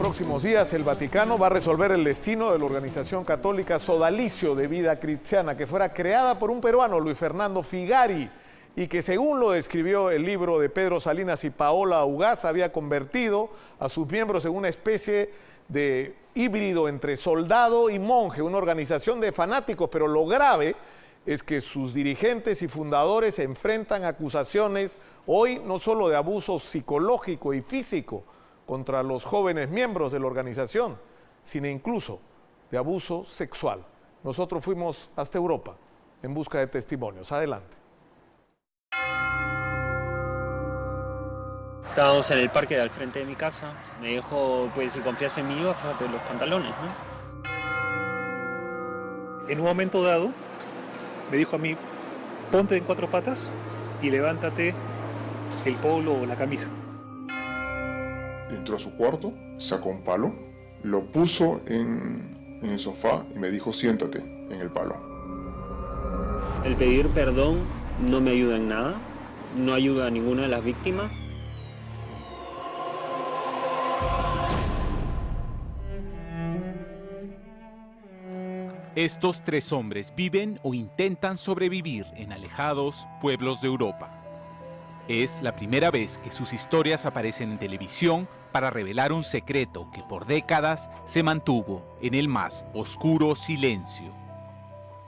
próximos días el Vaticano va a resolver el destino de la organización católica Sodalicio de Vida Cristiana, que fuera creada por un peruano, Luis Fernando Figari, y que, según lo describió el libro de Pedro Salinas y Paola Ugaz, había convertido a sus miembros en una especie de híbrido entre soldado y monje, una organización de fanáticos, pero lo grave es que sus dirigentes y fundadores enfrentan acusaciones hoy no solo de abuso psicológico y físico contra los jóvenes miembros de la organización, sino incluso de abuso sexual. Nosotros fuimos hasta Europa en busca de testimonios. Adelante. Estábamos en el parque de al frente de mi casa. Me dijo, pues si confías en mí, bájate los pantalones, ¿no? En un momento dado, me dijo a mí, ponte en cuatro patas y levántate el polo o la camisa. Entró a su cuarto, sacó un palo, lo puso en el sofá y me dijo, siéntate en el palo. El pedir perdón no me ayuda en nada, no ayuda a ninguna de las víctimas. Estos tres hombres viven o intentan sobrevivir en alejados pueblos de Europa. Es la primera vez que sus historias aparecen en televisión para revelar un secreto que por décadas se mantuvo en el más oscuro silencio.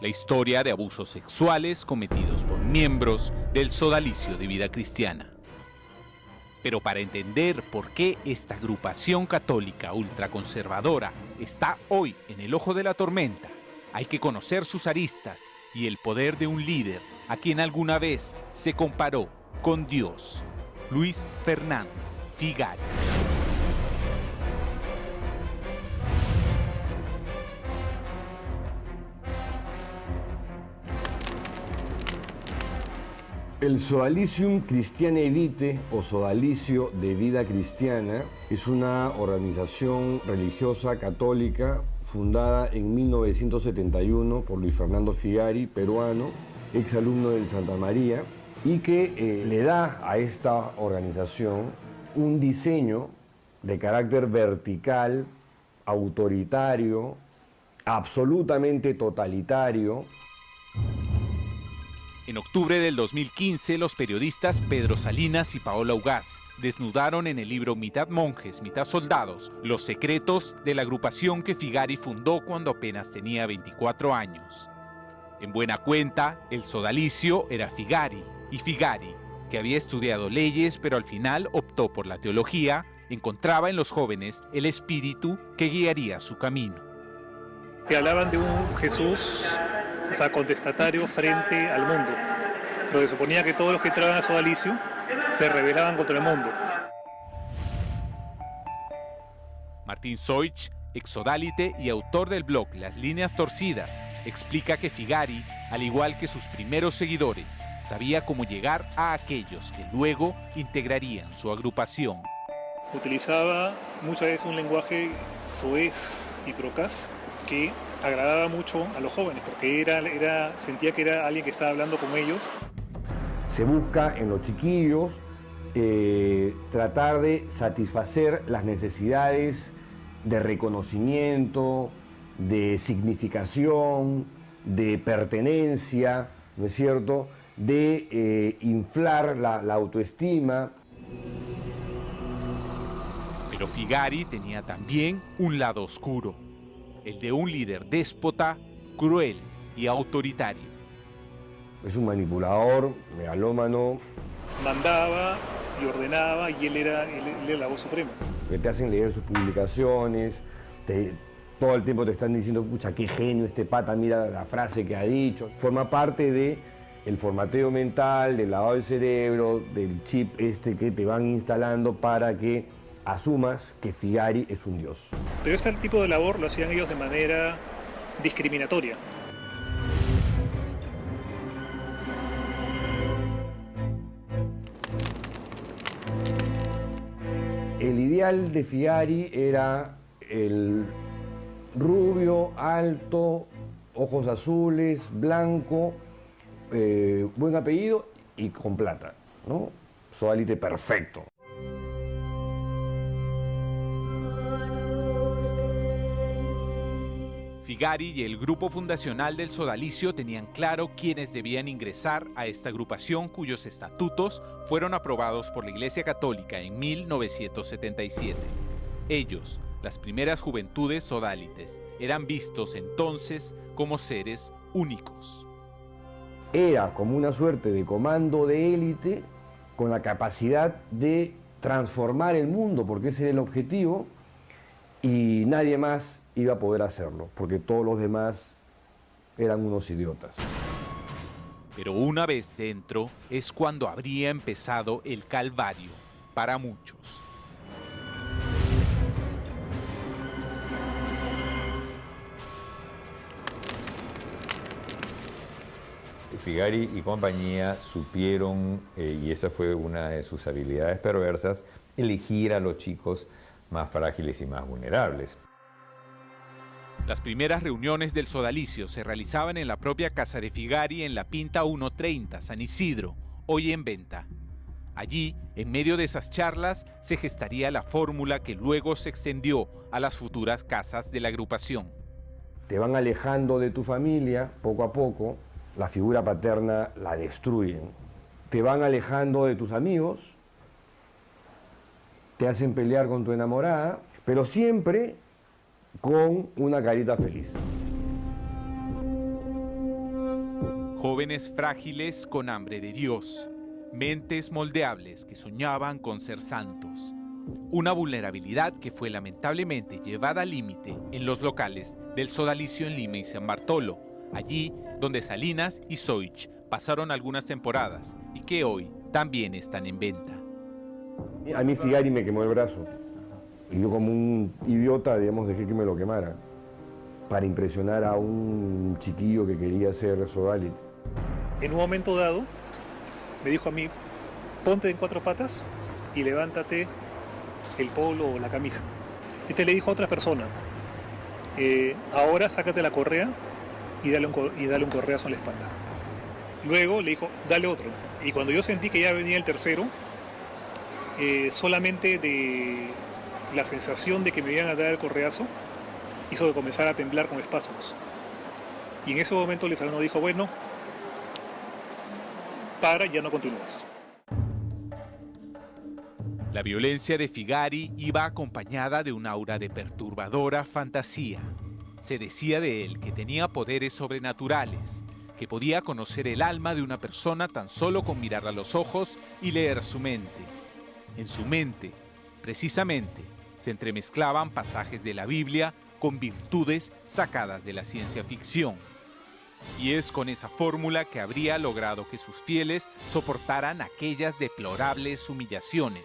La historia de abusos sexuales cometidos por miembros del Sodalicio de Vida Cristiana. Pero para entender por qué esta agrupación católica ultraconservadora está hoy en el ojo de la tormenta, hay que conocer sus aristas y el poder de un líder a quien alguna vez se comparó con Dios, Luis Fernando Figari. El Sodalicium Christianae Vitae, o Sodalicio de Vida Cristiana, es una organización religiosa católica fundada en 1971 por Luis Fernando Figari, peruano, exalumno del Santa María, y que le da a esta organización un diseño de carácter vertical, autoritario, absolutamente totalitario. En octubre del 2015, los periodistas Pedro Salinas y Paola Ugaz desnudaron en el libro Mitad monjes, mitad soldados, los secretos de la agrupación que Figari fundó cuando apenas tenía 24 años. En buena cuenta, el sodalicio era Figari, y Figari, que había estudiado leyes pero al final optó por la teología, encontraba en los jóvenes el espíritu que guiaría su camino. Te hablaban de un Jesús, o sea, contestatario frente al mundo, donde suponía que todos los que entraban a Sodalicio se rebelaban contra el mundo. Martín Soich, exsodálite y autor del blog Las Líneas Torcidas, explica que Figari, al igual que sus primeros seguidores, sabía cómo llegar a aquellos que luego integrarían su agrupación. Utilizaba muchas veces un lenguaje soez y procaz que agradaba mucho a los jóvenes, porque sentía que era alguien que estaba hablando con ellos. Se busca en los chiquillos tratar de satisfacer las necesidades de reconocimiento, de significación, de pertenencia, ¿no es cierto?, de inflar la autoestima. Pero Figari tenía también un lado oscuro, el de un líder déspota, cruel y autoritario. Es un manipulador, megalómano. Mandaba y ordenaba y él era la voz suprema. Que te hacen leer sus publicaciones, todo el tiempo te están diciendo, pucha, qué genio este pata, mira la frase que ha dicho. Forma parte del formateo mental, del lavado del cerebro, del chip que te van instalando para que asumas que Figari es un dios. Pero este tipo de labor lo hacían ellos de manera discriminatoria. El ideal de Figari era el rubio, alto, ojos azules, blanco, buen apellido y con plata, ¿no? Sodalite perfecto. Figari y el grupo fundacional del sodalicio tenían claro quiénes debían ingresar a esta agrupación cuyos estatutos fueron aprobados por la Iglesia Católica en 1977. Ellos, las primeras juventudes sodálites, eran vistos entonces como seres únicos. Era como una suerte de comando de élite con la capacidad de transformar el mundo, porque ese era el objetivo, y nadie más iba a poder hacerlo, porque todos los demás eran unos idiotas. Pero una vez dentro es cuando habría empezado el calvario para muchos. Figari y compañía supieron, y esa fue una de sus habilidades perversas, elegir a los chicos más frágiles y más vulnerables. Las primeras reuniones del sodalicio se realizaban en la propia casa de Figari en la Pinta 130, San Isidro, hoy en venta. Allí, en medio de esas charlas, se gestaría la fórmula que luego se extendió a las futuras casas de la agrupación. Te van alejando de tu familia poco a poco, la figura paterna la destruyen. Te van alejando de tus amigos, te hacen pelear con tu enamorada, pero siempre con una carita feliz. Jóvenes frágiles con hambre de Dios, mentes moldeables que soñaban con ser santos. Una vulnerabilidad que fue lamentablemente llevada al límite en los locales del sodalicio en Lima y San Bartolo, allí donde Salinas y Soich pasaron algunas temporadas y que hoy también están en venta. A mí Figari me quemó el brazo. Y yo como un idiota, digamos, dejé que me lo quemara para impresionar a un chiquillo que quería ser sodalite. En un momento dado, me dijo a mí, ponte en 4 patas y levántate el polo o la camisa. Este le dijo a otra persona, ahora sácate la correa y dale un correazo en la espalda. Luego le dijo, dale otro. Y cuando yo sentí que ya venía el tercero, solamente de la sensación de que me iban a dar el correazo hizo de comenzar a temblar con espasmos. Y en ese momento Luis Fernando dijo, bueno, para, ya no continúes. La violencia de Figari iba acompañada de un aura de perturbadora fantasía. Se decía de él que tenía poderes sobrenaturales, que podía conocer el alma de una persona tan solo con mirarla a los ojos y leer su mente. En su mente, precisamente, se entremezclaban pasajes de la Biblia con virtudes sacadas de la ciencia ficción. Y es con esa fórmula que habría logrado que sus fieles soportaran aquellas deplorables humillaciones.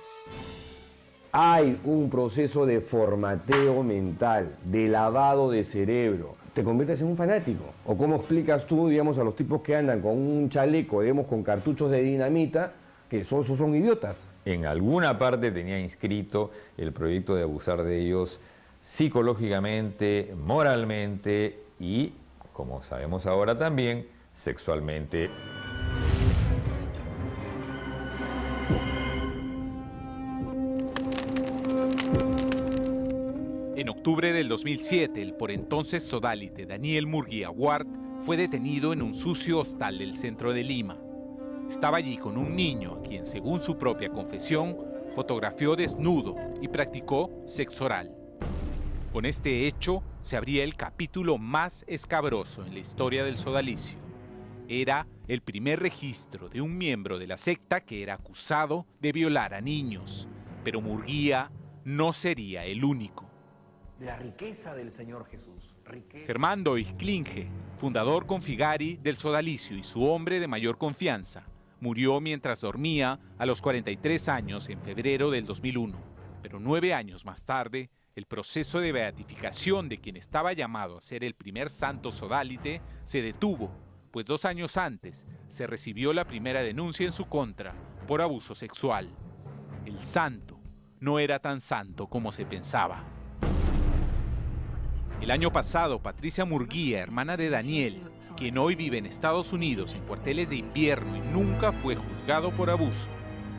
Hay un proceso de formateo mental, de lavado de cerebro. Te conviertes en un fanático. ¿O cómo explicas tú, digamos, a los tipos que andan con un chaleco, digamos, con cartuchos de dinamita, que esos son idiotas? En alguna parte tenía inscrito el proyecto de abusar de ellos psicológicamente, moralmente y, como sabemos ahora también, sexualmente. En octubre del 2007, el por entonces sodalite Daniel Murguía Ward fue detenido en un sucio hostal del centro de Lima. Estaba allí con un niño a quien, según su propia confesión, fotografió desnudo y practicó sexo oral. Con este hecho se abría el capítulo más escabroso en la historia del sodalicio. Era el primer registro de un miembro de la secta que era acusado de violar a niños, pero Murguía no sería el único. La riqueza del Señor Jesús. Germán Doig-Klinge, fundador con Figari del sodalicio y su hombre de mayor confianza, murió mientras dormía a los 43 años en febrero del 2001. Pero 9 años más tarde, el proceso de beatificación de quien estaba llamado a ser el primer santo sodalite se detuvo, pues 2 años antes se recibió la primera denuncia en su contra por abuso sexual. El santo no era tan santo como se pensaba. El año pasado, Patricia Murguía, hermana de Daniel, quien hoy vive en Estados Unidos en cuarteles de invierno y nunca fue juzgado por abuso,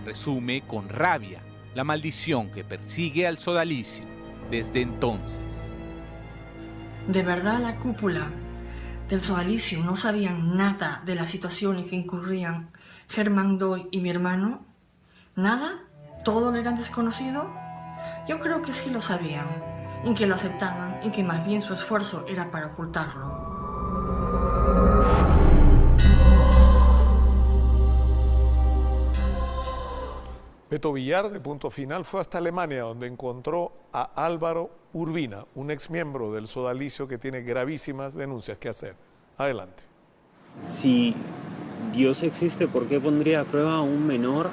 resume con rabia la maldición que persigue al sodalicio desde entonces. ¿De verdad la cúpula del sodalicio no sabían nada de la situación en que incurrían Germán Doy y mi hermano? ¿Nada? ¿Todo lo eran desconocido? Yo creo que sí lo sabían, y que lo aceptaban, y que más bien su esfuerzo era para ocultarlo. Beto Villar, de Punto Final, fue hasta Alemania, donde encontró a Álvaro Urbina, un exmiembro del sodalicio que tiene gravísimas denuncias que hacer. Adelante. Si Dios existe, ¿por qué pondría a prueba a un menor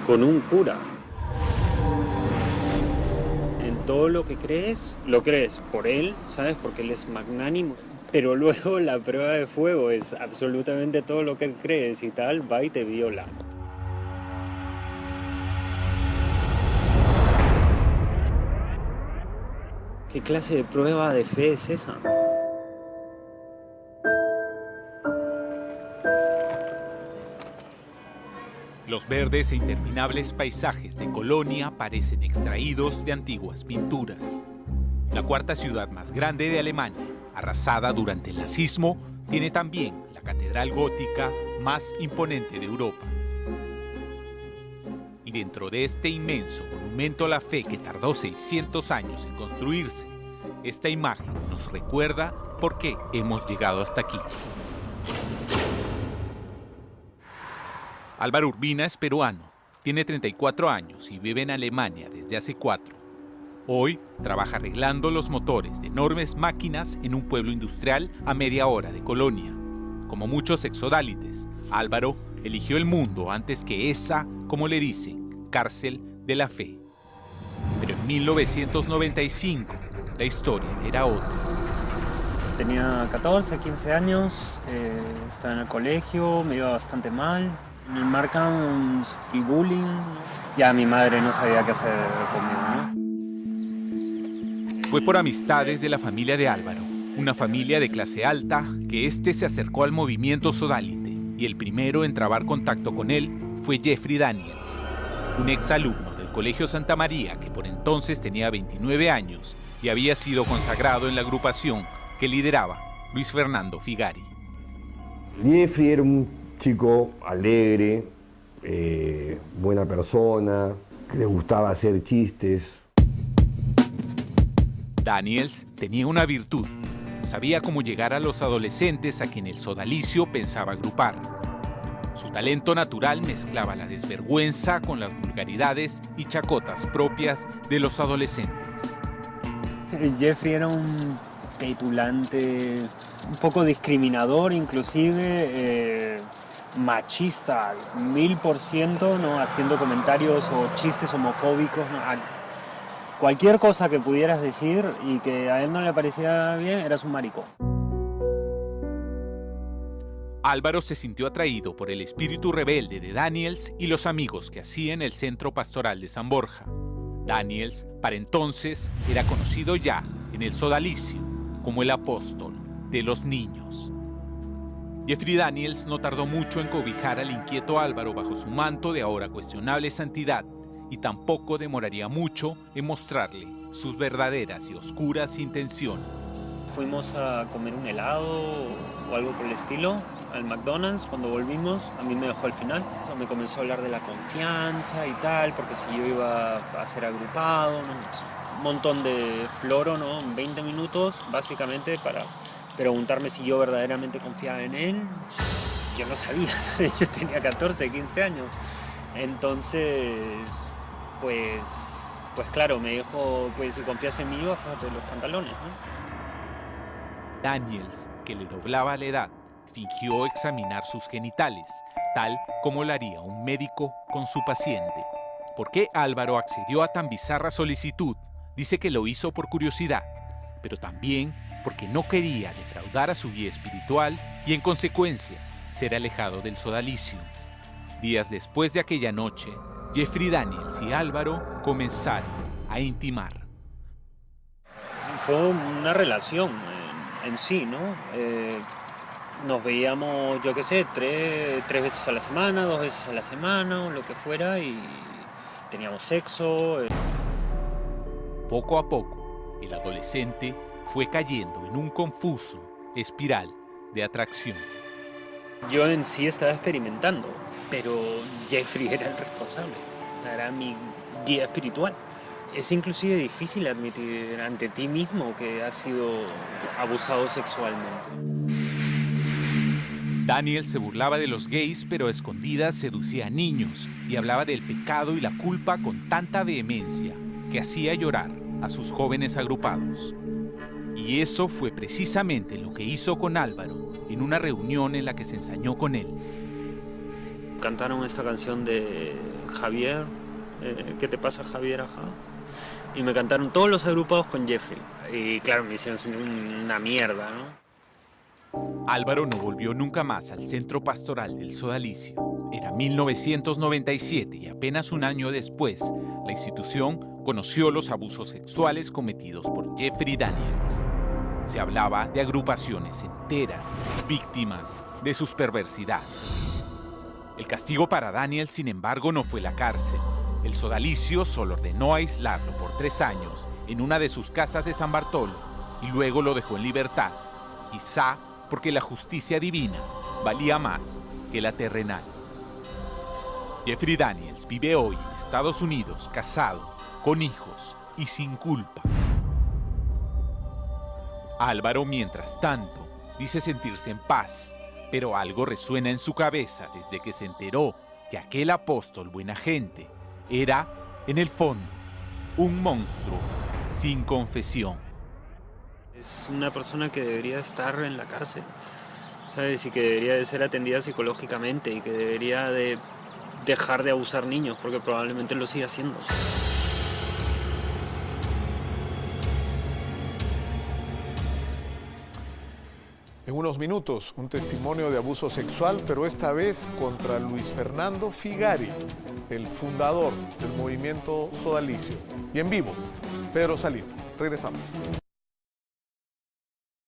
con un cura? En todo lo que crees, lo crees por él, ¿sabes? Porque él es magnánimo. Pero luego la prueba de fuego es absolutamente todo lo que él crees y tal, va y te viola. ¿Qué clase de prueba de fe es esa? Los verdes e interminables paisajes de Colonia parecen extraídos de antiguas pinturas. La cuarta ciudad más grande de Alemania, arrasada durante el nazismo, tiene también la catedral gótica más imponente de Europa. Y dentro de este inmenso monumento a la fe que tardó 600 años en construirse, esta imagen nos recuerda por qué hemos llegado hasta aquí. Álvaro Urbina es peruano, tiene 34 años y vive en Alemania desde hace 4. Hoy trabaja arreglando los motores de enormes máquinas en un pueblo industrial a media hora de Colonia. Como muchos exodálites, Álvaro eligió el mundo antes que esa, como le dicen, cárcel de la fe. Pero en 1995 la historia era otra. Tenía 14, 15 años, estaba en el colegio, me iba bastante mal. Me marcan, sufrí bullying. Ya mi madre no sabía qué hacer conmigo, ¿no? Fue por amistades de la familia de Álvaro, una familia de clase alta, que se acercó al movimiento sodalite, y el primero en trabar contacto con él fue Jeffrey Daniels, un exalumno del Colegio Santa María que por entonces tenía 29 años y había sido consagrado en la agrupación que lideraba Luis Fernando Figari. Jeffrey era un chico alegre, buena persona, que le gustaba hacer chistes. Daniels tenía una virtud. Sabía cómo llegar a los adolescentes a quien el sodalicio pensaba agrupar. Su talento natural mezclaba la desvergüenza con las vulgaridades y chacotas propias de los adolescentes. Jeffrey era un petulante, un poco discriminador inclusive, machista, 1000%, ¿no? Haciendo comentarios o chistes homofóbicos, ¿no? Cualquier cosa que pudieras decir y que a él no le parecía bien, eras un maricón. Álvaro se sintió atraído por el espíritu rebelde de Daniels y los amigos que hacía en el Centro Pastoral de San Borja. Daniels, para entonces, era conocido ya en el sodalicio como el apóstol de los niños. Jeffrey Daniels no tardó mucho en cobijar al inquieto Álvaro bajo su manto de ahora cuestionable santidad, y tampoco demoraría mucho en mostrarle sus verdaderas y oscuras intenciones. Fuimos a comer un helado o algo por el estilo al McDonald's. Cuando volvimos, a mí me dejó al final. O sea, me comenzó a hablar de la confianza y tal, porque si yo iba a ser agrupado, ¿no? Un montón de floro, ¿no? En 20 minutos, básicamente, para preguntarme si yo verdaderamente confiaba en él. Yo no sabía, ¿sabes? Yo tenía 14, 15 años. Entonces, pues claro, me dijo, pues si confías en mí, bájate los pantalones, ¿no? Daniels, que le doblaba la edad, fingió examinar sus genitales, tal como lo haría un médico con su paciente. ¿Por qué Álvaro accedió a tan bizarra solicitud? Dice que lo hizo por curiosidad, pero también porque no quería defraudar a su guía espiritual y, en consecuencia, ser alejado del sodalicio. Días después de aquella noche, Jeffrey Daniels y Álvaro comenzaron a intimar. Fue una relación en sí, ¿no? Nos veíamos, yo qué sé, tres veces a la semana, 2 veces a la semana, o lo que fuera, y teníamos sexo. Poco a poco, el adolescente fue cayendo en un confuso espiral de atracción. Yo en sí estaba experimentando, pero Jeffrey era el responsable, era mi guía espiritual. Es inclusive difícil admitir ante ti mismo que has sido abusado sexualmente. Daniel se burlaba de los gays, pero a escondidas seducía a niños y hablaba del pecado y la culpa con tanta vehemencia que hacía llorar a sus jóvenes agrupados. Y eso fue precisamente lo que hizo con Álvaro en una reunión en la que se ensañó con él. Cantaron esta canción de Javier, ¿qué te pasa, Javier? Ajá. Y me cantaron todos los agrupados con Jeffrey. Y claro, me hicieron una mierda, ¿no? Álvaro no volvió nunca más al centro pastoral del Sodalicio. Era 1997 y apenas un año después, la institución conoció los abusos sexuales cometidos por Jeffrey Daniels. Se hablaba de agrupaciones enteras, víctimas de sus perversidades. El castigo para Daniels, sin embargo, no fue la cárcel. El Sodalicio solo ordenó aislarlo por 3 años en una de sus casas de San Bartolo y luego lo dejó en libertad, quizá porque la justicia divina valía más que la terrenal. Jeffrey Daniels vive hoy en Estados Unidos, casado, con hijos y sin culpa. Álvaro, mientras tanto, dice sentirse en paz, pero algo resuena en su cabeza desde que se enteró que aquel apóstol buena gente era, en el fondo, un monstruo sin confesión. Es una persona que debería estar en la cárcel, ¿sabes? Y que debería de ser atendida psicológicamente y que debería de dejar de abusar niños, porque probablemente lo siga haciendo. En unos minutos, un testimonio de abuso sexual, pero esta vez contra Luis Fernando Figari, el fundador del movimiento Sodalicio. Y en vivo, Pedro Salinas. Regresamos.